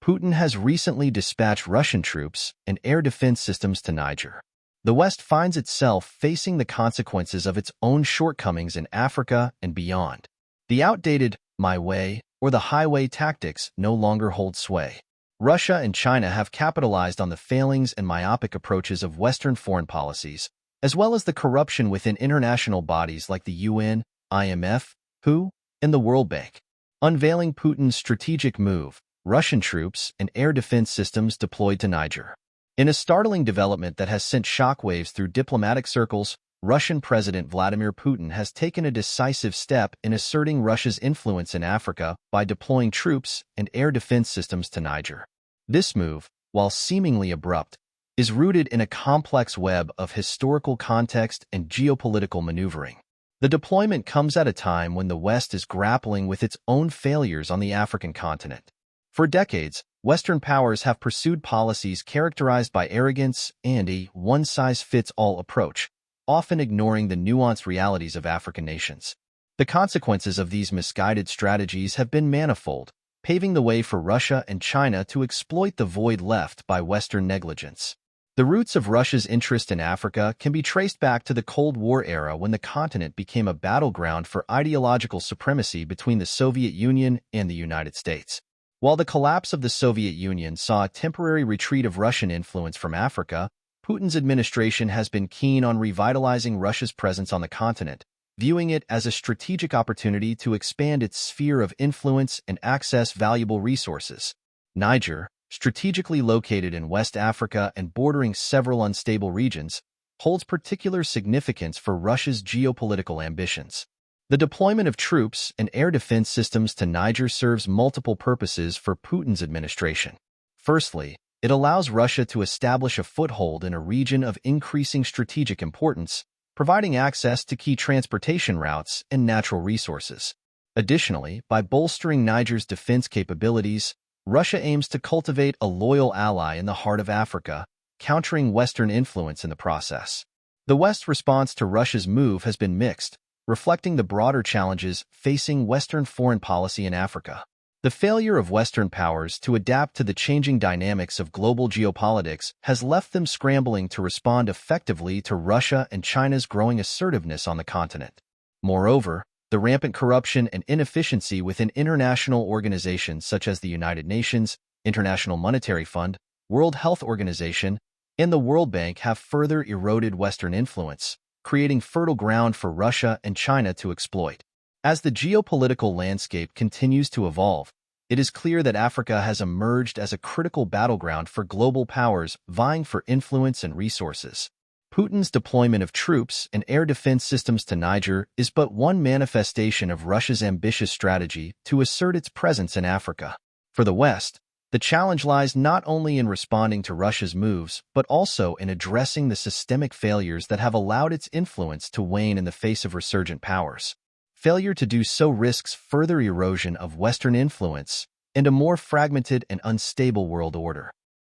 Putin has recently dispatched Russian troops and air defense systems to Niger. The West finds itself facing the consequences of its own shortcomings in Africa and beyond. The outdated "my way" or the highway tactics no longer hold sway. Russia and China have capitalized on the failings and myopic approaches of Western foreign policies, as well as the corruption within international bodies like the UN, IMF, WHO, and the World Bank. Unveiling Putin's strategic move, Russian troops and air defense systems deployed to Niger. In a startling development that has sent shockwaves through diplomatic circles, Russian President Vladimir Putin has taken a decisive step in asserting Russia's influence in Africa by deploying troops and air defense systems to Niger. This move, while seemingly abrupt, is rooted in a complex web of historical context and geopolitical maneuvering. The deployment comes at a time when the West is grappling with its own failures on the African continent. For decades, Western powers have pursued policies characterized by arrogance and a one-size-fits-all approach, often ignoring the nuanced realities of African nations. The consequences of these misguided strategies have been manifold, paving the way for Russia and China to exploit the void left by Western negligence. The roots of Russia's interest in Africa can be traced back to the Cold War era when the continent became a battleground for ideological supremacy between the Soviet Union and the United States. While the collapse of the Soviet Union saw a temporary retreat of Russian influence from Africa, Putin's administration has been keen on revitalizing Russia's presence on the continent, viewing it as a strategic opportunity to expand its sphere of influence and access valuable resources. Niger, strategically located in West Africa and bordering several unstable regions, holds particular significance for Russia's geopolitical ambitions. The deployment of troops and air defense systems to Niger serves multiple purposes for Putin's administration. Firstly, it allows Russia to establish a foothold in a region of increasing strategic importance, providing access to key transportation routes and natural resources. Additionally, by bolstering Niger's defense capabilities, Russia aims to cultivate a loyal ally in the heart of Africa, countering Western influence in the process. The West's response to Russia's move has been mixed, reflecting the broader challenges facing Western foreign policy in Africa. The failure of Western powers to adapt to the changing dynamics of global geopolitics has left them scrambling to respond effectively to Russia and China's growing assertiveness on the continent. Moreover, the rampant corruption and inefficiency within international organizations such as the United Nations, International Monetary Fund, World Health Organization, and the World Bank have further eroded Western influence, creating fertile ground for Russia and China to exploit. As the geopolitical landscape continues to evolve, it is clear that Africa has emerged as a critical battleground for global powers vying for influence and resources. Putin's deployment of troops and air defense systems to Niger is but one manifestation of Russia's ambitious strategy to assert its presence in Africa. For the West, the challenge lies not only in responding to Russia's moves, but also in addressing the systemic failures that have allowed its influence to wane in the face of resurgent powers. Failure to do so risks further erosion of Western influence and a more fragmented and unstable world order.